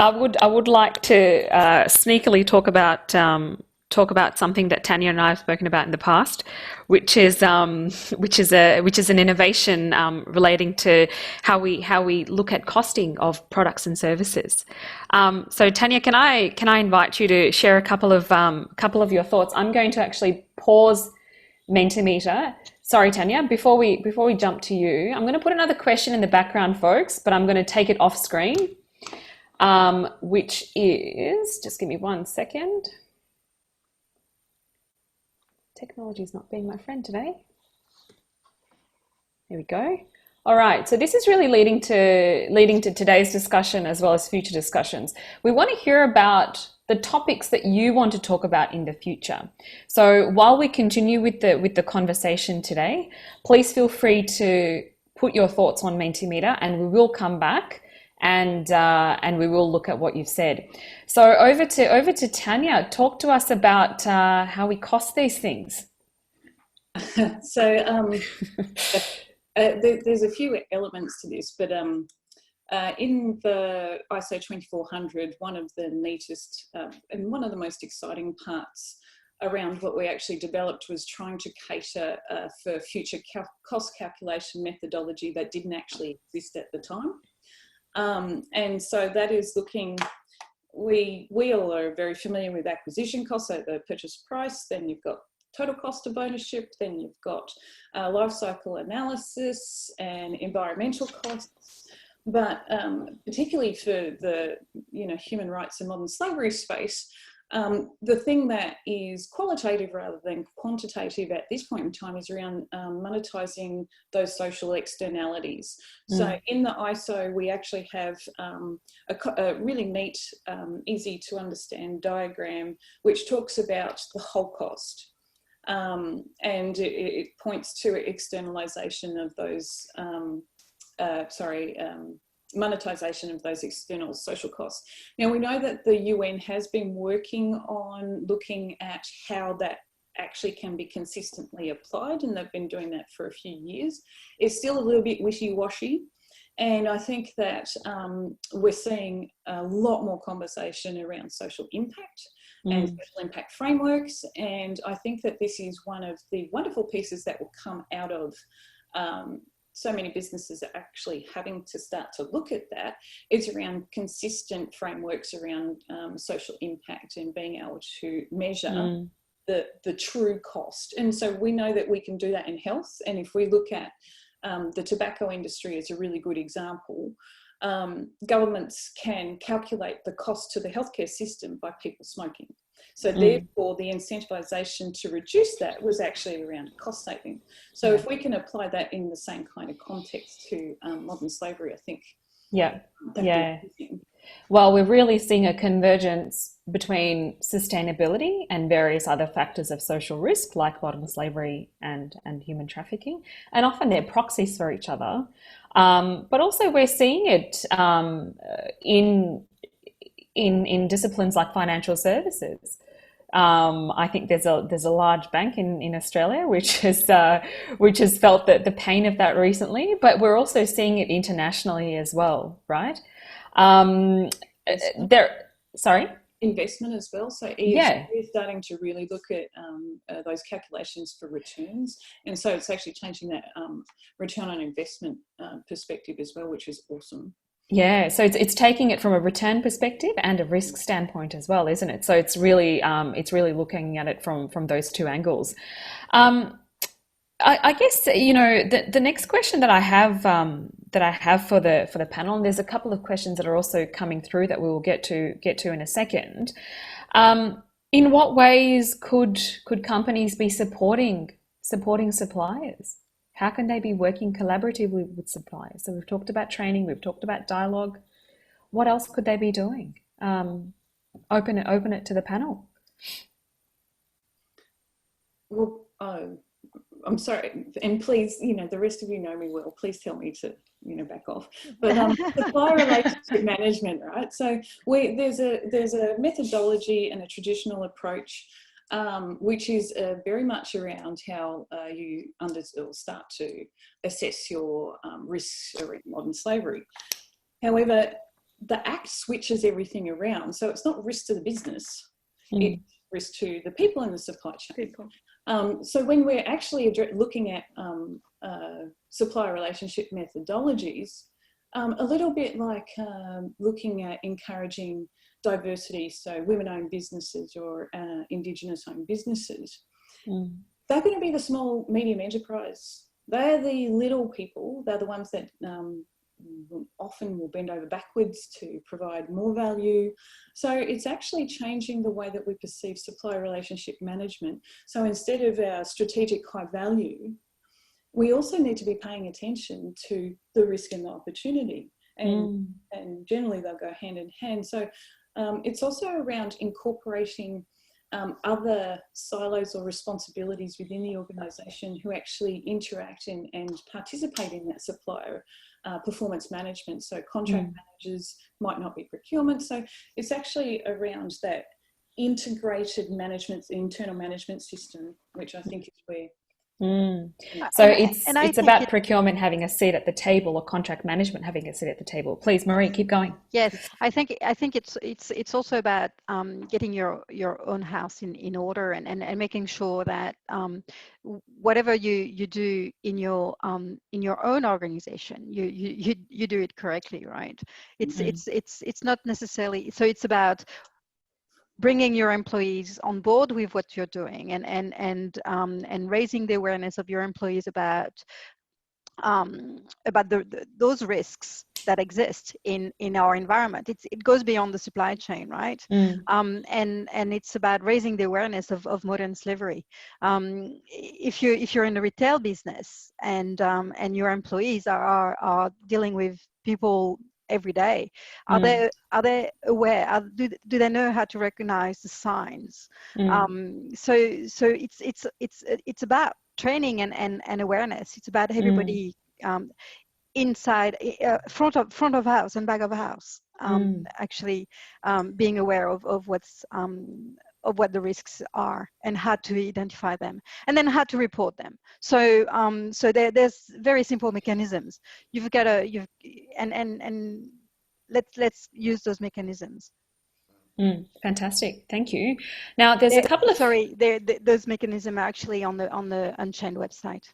would like to sneakily talk about something that Tania and I have spoken about in the past, which is an innovation relating to how we look at costing of products and services. So Tania, can I invite you to share a couple of your thoughts? I'm going to actually pause Mentimeter. Sorry, Tania, before we jump to you, I'm going to put another question in the background, folks, but I'm going to take it off screen, which is, just give me 1 second. Technology is not being my friend today. There we go. All right, so this is really leading to today's discussion as well as future discussions. We want to hear about the topics that you want to talk about in the future. So while we continue with the conversation today, please feel free to put your thoughts on Mentimeter, and we will come back and we will look at what you've said. So over to Tania. Talk to us about how we cost these things. So there's a few elements to this, but in the ISO 2400, one of the neatest and one of the most exciting parts around what we actually developed was trying to cater for future cost calculation methodology that didn't actually exist at the time. And so that is looking, we all are very familiar with acquisition costs, so the purchase price, then you've got total cost of ownership, then you've got life cycle analysis and environmental costs. But particularly for the human rights and modern slavery space, the thing that is qualitative rather than quantitative at this point in time is around monetizing those social externalities. So in the ISO, we actually have a really neat, easy to understand diagram which talks about the whole cost. And it points to externalization of those, monetization of those external social costs. Now, we know that the UN has been working on looking at how that actually can be consistently applied, and they've been doing that for a few years. It's still a little bit wishy-washy, and I think that we're seeing a lot more conversation around social impact and social impact frameworks, and I think that this is one of the wonderful pieces that will come out of so many businesses are actually having to start to look at that. It's around consistent frameworks around social impact and being able to measure the true cost. And so we know that we can do that in health. And if we look at the tobacco industry as a really good example, governments can calculate the cost to the healthcare system by people smoking. So therefore, the incentivization to reduce that was actually around cost saving. So if we can apply that in the same kind of context to modern slavery, I think. Well, we're really seeing a convergence between sustainability and various other factors of social risk, like modern slavery and human trafficking, and often they're proxies for each other. But also we're seeing it in disciplines like financial services. I think there's a large bank in Australia which has felt the pain of that recently, but we're also seeing it internationally as well, right? Investment as well. So ESG is starting to really look at those calculations for returns, and so it's actually changing that return on investment perspective as well, which is awesome. Yeah, so it's taking it from a return perspective and a risk standpoint as well, isn't it? So it's really looking at it from those two angles. I guess the next question that I have for the panel, and there's a couple of questions that are also coming through that we will get to in a second. In what ways could companies be supporting suppliers? How can they be working collaboratively with suppliers? So we've talked about training, we've talked about dialogue. What else could they be doing? Open it to the panel. Well, I'm sorry, and please, the rest of you know me well, please tell me to, back off. But supplier relationship management, right? So there's a methodology and a traditional approach, which is very much around how you start to assess your risks around modern slavery. However, the Act switches everything around. So it's not risk to the business, it's risk to the people in the supply chain. So when we're actually looking at supplier relationship methodologies, a little bit like looking at encouraging diversity, so women-owned businesses or Indigenous-owned businesses, they're going to be the small, medium enterprise. They're the little people. They're the ones that often will bend over backwards to provide more value. So it's actually changing the way that we perceive supplier relationship management. So instead of our strategic high value, we also need to be paying attention to the risk and the opportunity. And generally they'll go hand in hand. So it's also around incorporating other silos or responsibilities within the organisation who actually interact and participate in that supplier performance management. So contract managers might not be procurement. So it's actually around that integrated management, internal management system, which I think is where. So it's about procurement having a seat at the table, or contract management having a seat at the table. Please, Marie, keep going. Yes, I think it's also about getting your own house in order and making sure that whatever you do in your own organization, you do it correctly, right? It's not necessarily, so it's about bringing your employees on board with what you're doing and raising the awareness of your employees about those risks that exist in our environment. It goes beyond the supply chain, right? And it's about raising the awareness of modern slavery. If you're in the retail business and your employees are dealing with people every day, are they aware? Do they know how to recognize the signs? So it's about training and awareness. It's about everybody inside, front of house and back of house, actually being aware of what's of what the risks are and how to identify them, and then how to report them. So there's very simple mechanisms. You've got to and let's use those mechanisms. Fantastic, thank you. Now there's a couple of those mechanisms are actually on the Unchained website.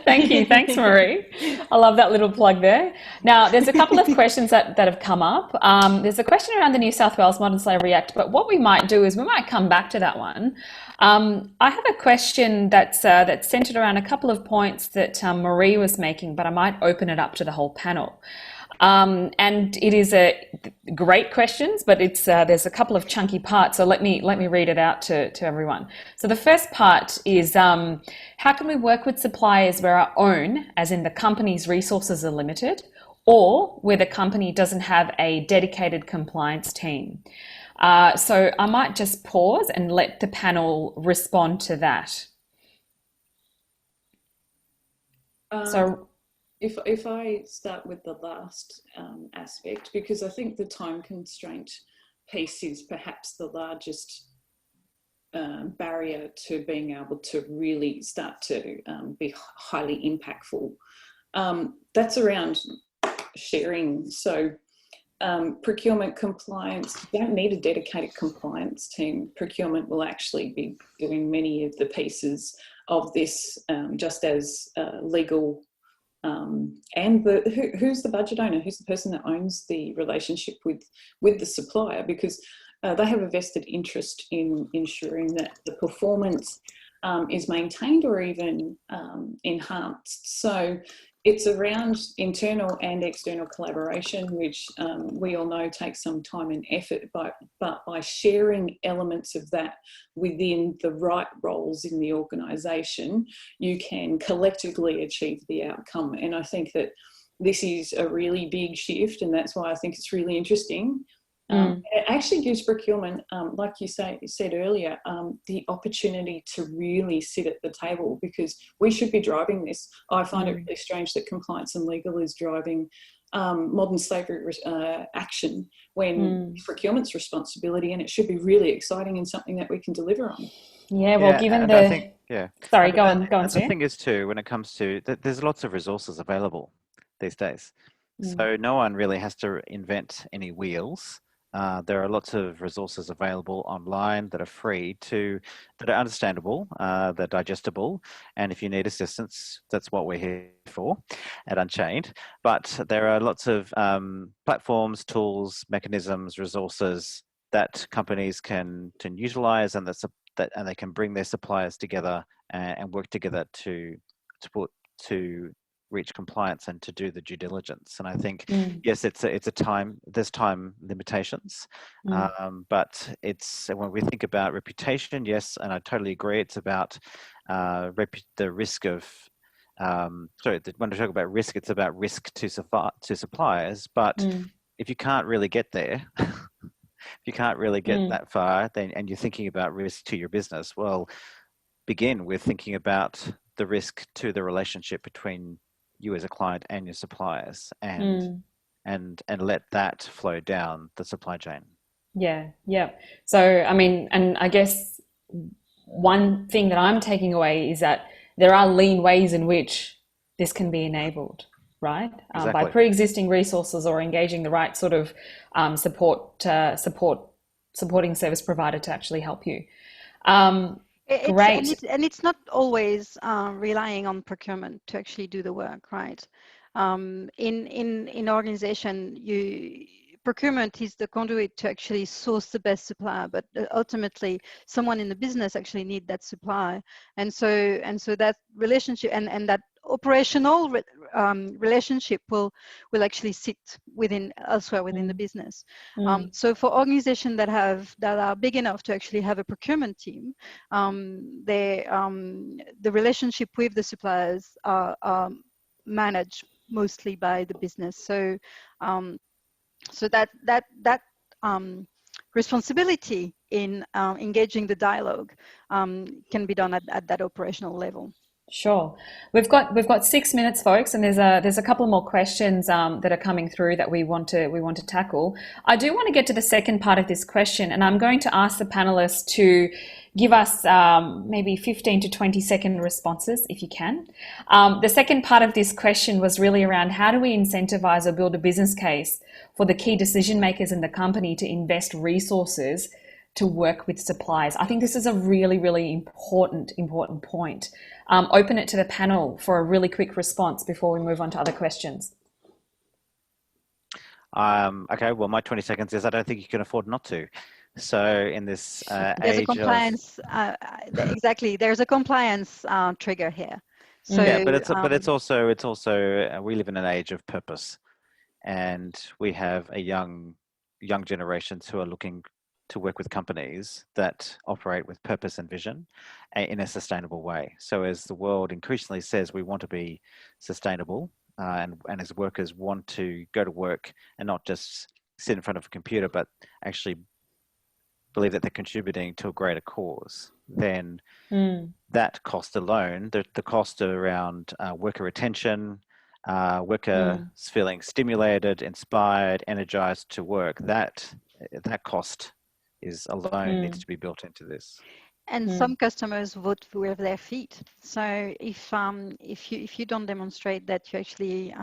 Thank you. Thanks, Marie. I love that little plug there. Now, there's a couple of questions that have come up. There's a question around the New South Wales Modern Slavery Act, but what we might do is we might come back to that one. I have a question that's centered around a couple of points that Marie was making, but I might open it up to the whole panel. And it is a great questions, but it's there's a couple of chunky parts. So let me read it out to everyone. So the first part is how can we work with suppliers where our own, as in the company's resources, are limited, or where the company doesn't have a dedicated compliance team? So I might just pause and let the panel respond to that. If I start with the last aspect, because I think the time constraint piece is perhaps the largest barrier to being able to really start to be highly impactful. That's around sharing. So procurement compliance, you don't need a dedicated compliance team. Procurement will actually be doing many of the pieces of this, just as legal. And who's the budget owner? Who's the person that owns the relationship with the supplier? Because they have a vested interest in ensuring that the performance is maintained or even enhanced. So it's around internal and external collaboration, which we all know takes some time and effort, but by sharing elements of that within the right roles in the organisation, you can collectively achieve the outcome. And I think that this is a really big shift, and that's why I think it's really interesting It actually gives procurement, like you said earlier, the opportunity to really sit at the table, because we should be driving this. I find it really strange that compliance and legal is driving modern slavery action when it's procurement's responsibility, and it should be really exciting and something that we can deliver on. Yeah, well, given and the... I think, Sorry, go on, and the Stu. thing is too, when it comes to, there's lots of resources available these days. So no one really has to invent any wheels. There are lots of resources available online that are free that are understandable, they're digestible. And if you need assistance, that's what we're here for at Unchained. But there are lots of platforms, tools, mechanisms, resources that companies can utilize, and and they can bring their suppliers together and work together to reach compliance and to do the due diligence. And I think, yes, there's time limitations, but when we think about reputation, yes, and I totally agree, it's about the risk of, when we talk about risk, it's about risk to suppliers, but if you can't really get there, if you can't really get that far, and you're thinking about risk to your business, well, begin with thinking about the risk to the relationship between you as a client and your suppliers, and let that flow down the supply chain. Yeah. So, I mean, and I guess one thing that I'm taking away is that there are lean ways in which this can be enabled, right? Exactly. By pre-existing resources or engaging the right sort of supporting service provider to actually help you. Great. And it's not always relying on procurement to actually do the work, right? In organization, procurement is the conduit to actually source the best supplier, but ultimately someone in the business actually need that supply, and so that relationship and that operational relationship will actually sit elsewhere within the business. So for organizations that are big enough to actually have a procurement team, the relationship with the suppliers are managed mostly by the business. So that responsibility in engaging the dialogue can be done at that operational level. Sure. We've got 6 minutes, folks, and there's a couple more questions that are coming through that we want to tackle. I do want to get to the second part of this question, and I'm going to ask the panelists to give us maybe 15 to 20 second responses if you can. The second part of this question was really around how do we incentivize or build a business case for the key decision makers in the company to invest resources to work with suppliers. I think this is a really, really important point. Open it to the panel for a really quick response before we move on to other questions. Okay, well, my 20 seconds is I don't think you can afford not to. So in this there's a compliance exactly. There's a compliance trigger here. So yeah, but it's also we live in an age of purpose, and we have a young generations who are looking to work with companies that operate with purpose and vision in a sustainable way. So as the world increasingly says we want to be sustainable, and as workers want to go to work and not just sit in front of a computer, but actually believe that they're contributing to a greater cause, then that cost alone, the cost around worker retention, workers feeling stimulated, inspired, energized to work, that cost is alone needs to be built into this. And some customers vote with their feet. So if you don't demonstrate that you're actually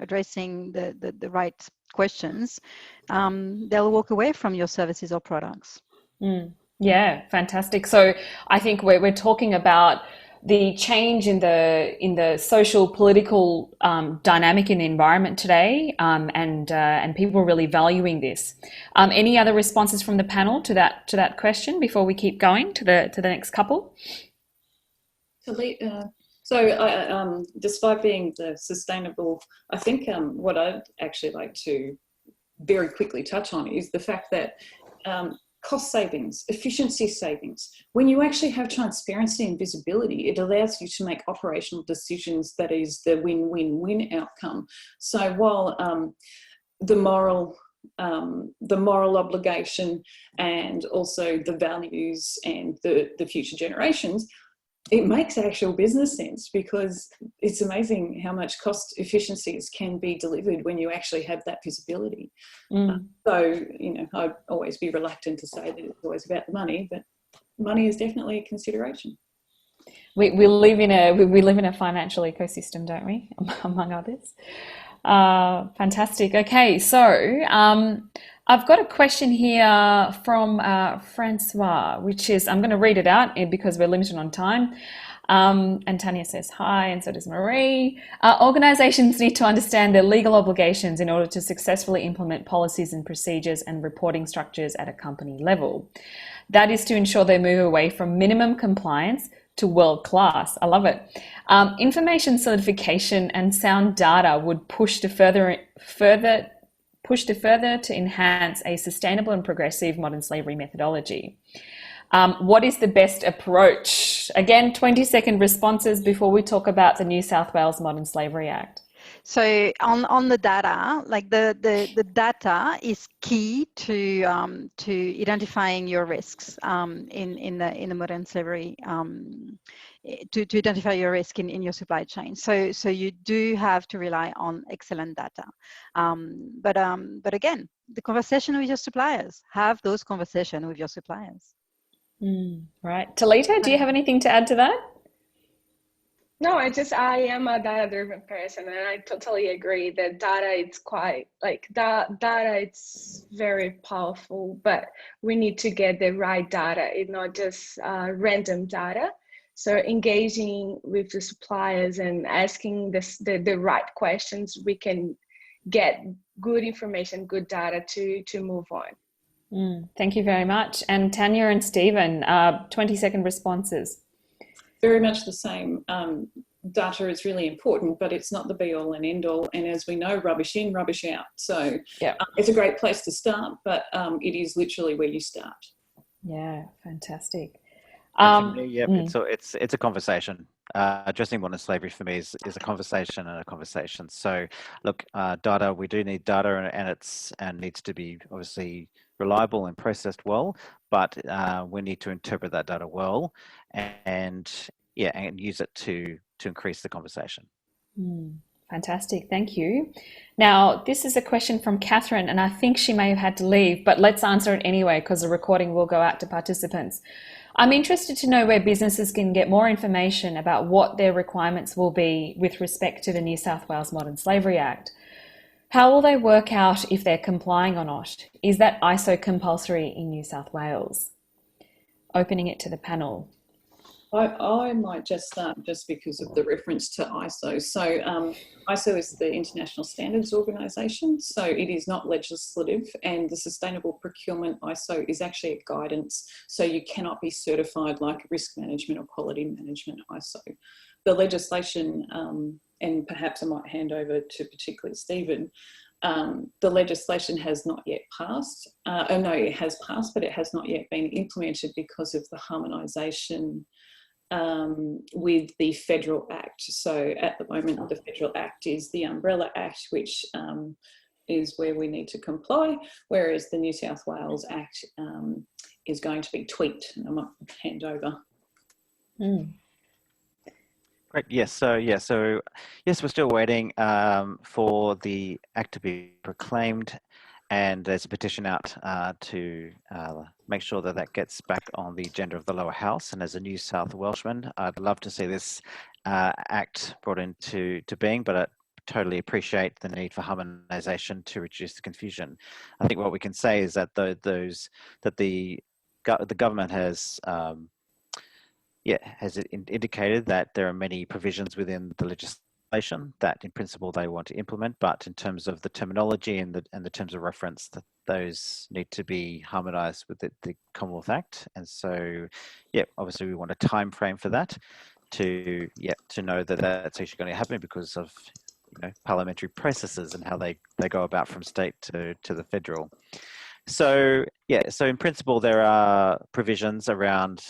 addressing the right questions, they'll walk away from your services or products. Yeah, fantastic. So I think we're talking about the change in the social political dynamic in the environment today, and people really valuing this. Any other responses from the panel to that question before we keep going to the next couple? So despite being the sustainable, I think what I'd actually like to very quickly touch on is the fact that cost savings, efficiency savings. When you actually have transparency and visibility, it allows you to make operational decisions that is the win-win-win outcome. So while the moral the moral obligation and also the values and the future generations, it makes actual business sense, because it's amazing how much cost efficiencies can be delivered when you actually have that visibility. So, you know, I'd always be reluctant to say that it's always about the money, but money is definitely a consideration. We live in a financial ecosystem, don't we? Among others. Fantastic. Okay, so I've got a question here from Francois, which is, I'm going to read it out because we're limited on time. And Tania says hi, and so does Marie. Organisations need to understand their legal obligations in order to successfully implement policies and procedures and reporting structures at a company level. That is to ensure they move away from minimum compliance to world class. I love it. Information solidification and sound data would push to further to enhance a sustainable and progressive modern slavery methodology. What is the best approach? Again, 20-second responses before we talk about the New South Wales Modern Slavery Act. So on the data, like the data is key to identifying your risks in the modern slavery, to identify your risk in your supply chain. So you do have to rely on excellent data. But again, the conversation with your suppliers, have those conversations with your suppliers. Right. Talita, do you have anything to add to that? No, I am a data-driven person, and I totally agree that data, it's quite, like, data, it's very powerful, but we need to get the right data. It's not just random data. So engaging with the suppliers and asking the right questions, we can get good information, good data to move on. Thank you very much. And Tania and Stephen, 20-second responses. Very much the same. Data is really important, but it's not the be all and end all. And as we know, rubbish in, rubbish out. So it's a great place to start, but it is literally where you start. Yeah, fantastic. It's a conversation. Addressing modern slavery for me is a conversation and a conversation. So look, data, we do need data, and needs to be obviously reliable and processed well, but we need to interpret that data well and use it to increase the conversation. Fantastic, thank you. Now, this is a question from Catherine, and I think she may have had to leave, but let's answer it anyway because the recording will go out to participants. I'm interested to know where businesses can get more information about what their requirements will be with respect to the New South Wales Modern Slavery Act. How will they work out if they're complying or not? Is that ISO compulsory in New South Wales? Opening it to the panel. I might just start just because of the reference to ISO. So ISO is the International Standards Organisation, so it is not legislative, and the Sustainable Procurement ISO is actually a guidance, so you cannot be certified like risk management or quality management ISO. The legislation, and perhaps I might hand over to particularly Stephen, the legislation has not yet passed. No, it has passed, but it has not yet been implemented because of the harmonisation with the Federal Act. So at the moment, the Federal Act is the Umbrella Act, which is where we need to comply, whereas the New South Wales Act is going to be tweaked. And I might hand over. Great. Yes. So yes, we're still waiting for the act to be proclaimed, and there's a petition out to make sure that gets back on the agenda of the lower house. And as a New South Welshman, I'd love to see this act brought into being, but I totally appreciate the need for harmonisation to reduce the confusion. I think what we can say is that the government has indicated that there are many provisions within the legislation that in principle they want to implement, but in terms of the terminology and the terms of reference, that those need to be harmonised with the Commonwealth Act. And so, obviously we want a time frame for that to know that that's actually going to happen because of parliamentary processes and how they go about from state to the federal. So in principle, there are provisions around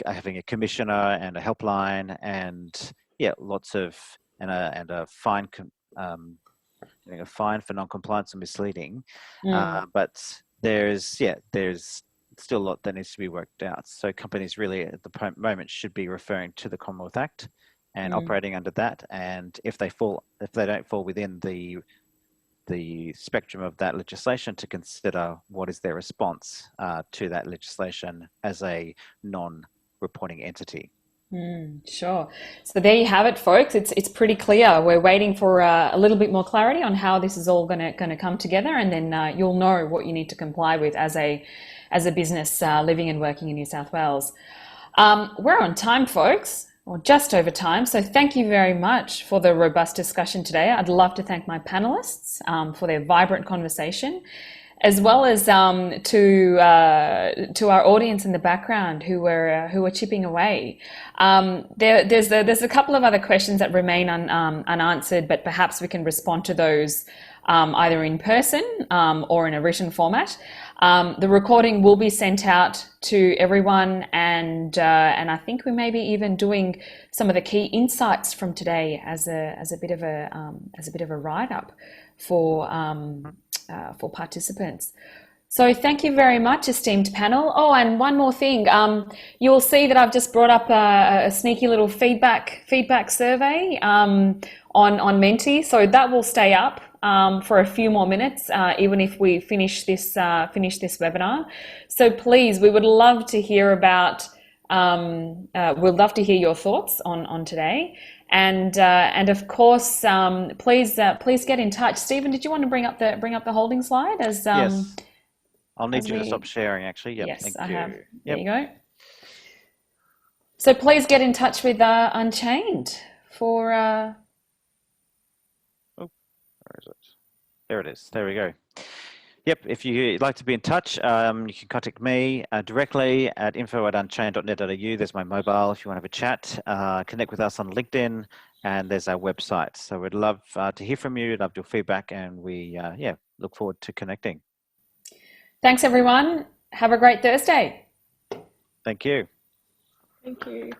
having a commissioner and a helpline and lots of and a fine getting a fine for non-compliance or misleading. Mm. But there's still a lot that needs to be worked out. So companies really at the moment should be referring to the Commonwealth Act and operating under that. And if they don't fall within the spectrum of that legislation, to consider what is their response to that legislation as a non-reporting entity. Sure. So there you have it, folks. It's pretty clear. We're waiting for a little bit more clarity on how this is all going to come together, and then you'll know what you need to comply with as a business living and working in New South Wales. We're on time, folks, or just over time. So thank you very much for the robust discussion today. I'd love to thank my panelists for their vibrant conversation, as well as to our audience in the background who were chipping away. There's a couple of other questions that remain unanswered, but perhaps we can respond to those either in person or in a written format. The recording will be sent out to everyone, and I think we may be even doing some of the key insights from today as a bit of a write up for participants. So thank you very much, esteemed panel. Oh, and one more thing. You'll see that I've just brought up a sneaky little feedback survey on Menti. So that will stay up for a few more minutes, even if we finish this webinar. So please, we would love to hear about. We'd love to hear your thoughts on today. And of course, please get in touch. Stephen, did you want to bring up the holding slide? Yes, I'll need you to stop sharing. Actually, yep. Yes, thank I you. have. Yep. There you go. So please get in touch with Unchained for. Where is it? There it is. There we go. Yep, if you'd like to be in touch, you can contact me directly at info@unchained.net.au. There's my mobile if you want to have a chat. Connect with us on LinkedIn, and there's our website. So we'd love to hear from you, love your feedback, and we look forward to connecting. Thanks, everyone. Have a great Thursday. Thank you. Thank you.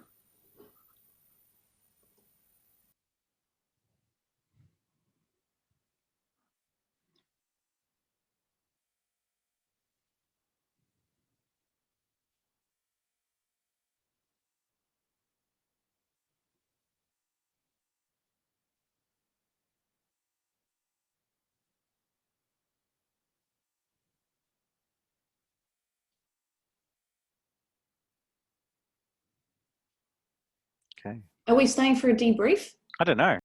Okay. Are we staying for a debrief? I don't know.